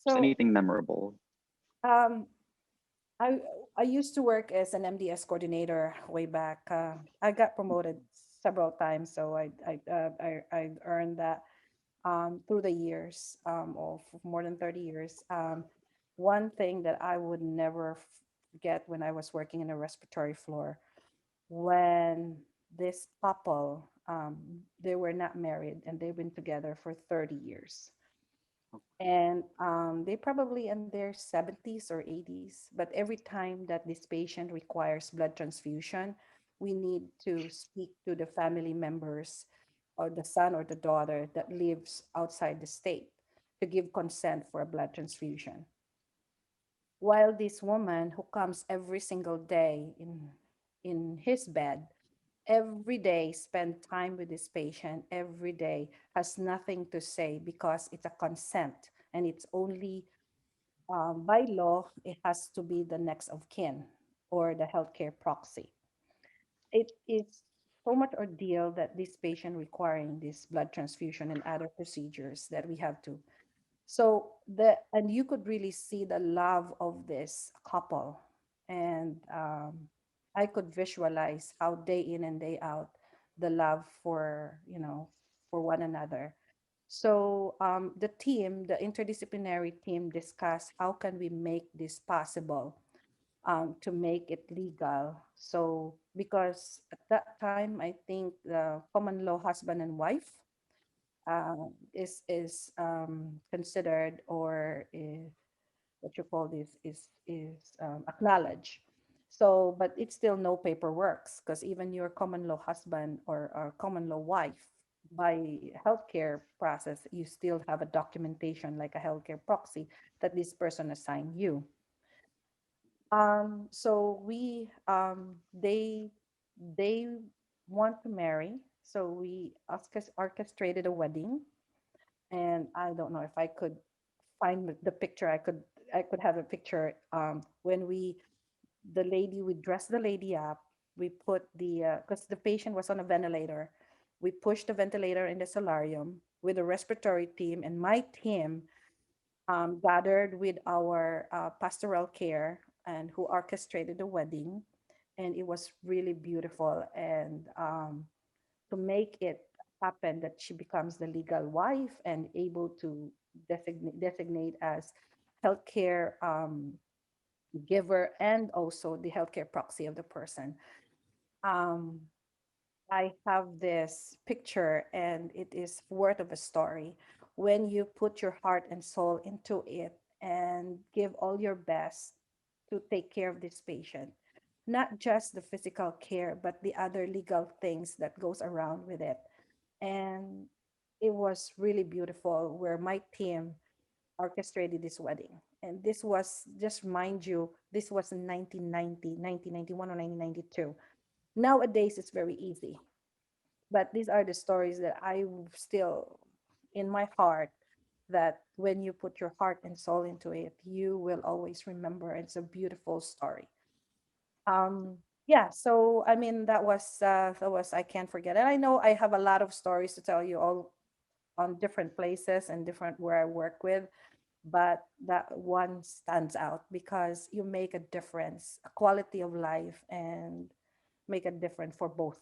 So anything memorable? um, I I used to work as an MDS coordinator way back. I got promoted several times, so I earned that through the years of more than 30 years. One thing that I would never forget when I was working in a respiratory floor, when this couple, they were not married and they've been together for 30 years. And they probably in their 70s or 80s. But every time that this patient requires blood transfusion, we need to speak to the family members or the son or the daughter that lives outside the state to give consent for a blood transfusion. While this woman who comes every single day in his bed, every day spend time with this patient, every day has nothing to say because it's a consent, and it's only by law it has to be the next of kin or the healthcare proxy. It is so much ordeal that this patient requiring this blood transfusion and other procedures that we have to. So and you could really see the love of this couple, and I could visualize how day in and day out the love for for one another. So the team, the interdisciplinary team, discussed how can we make this possible, to make it legal. So because at that time, I think the common law husband and wife is considered, or what you call this is acknowledged. So, but it's still no paperwork, because even your common law husband or common law wife, by healthcare process, you still have a documentation like a healthcare proxy that this person assigned you. So they want to marry, so we orchestrated a wedding. And I don't know if I could find the picture. I could have a picture. When the lady, we dressed the lady up. We put the because the patient was on a ventilator. We pushed the ventilator in the solarium with the respiratory team, and my team gathered with our pastoral care and who orchestrated the wedding. And it was really beautiful. And to make it happen that she becomes the legal wife and able to designate as healthcare giver, and also the healthcare proxy of the person. Um, I have this picture, and it is worth of a story. When you put your heart and soul into it and give all your best to take care of this patient, not just the physical care, but the other legal things that goes around with it. And it was really beautiful where my team orchestrated this wedding. And this was, just mind you, this was in 1990, 1991 or 1992. Nowadays, it's very easy. But these are the stories that I still in my heart, that when you put your heart and soul into it, you will always remember. It's a beautiful story. Yeah, so I mean that was I can't forget. And I know I have a lot of stories to tell you all on different places and different where I work with, but that one stands out because you make a difference, a quality of life, and make a difference for both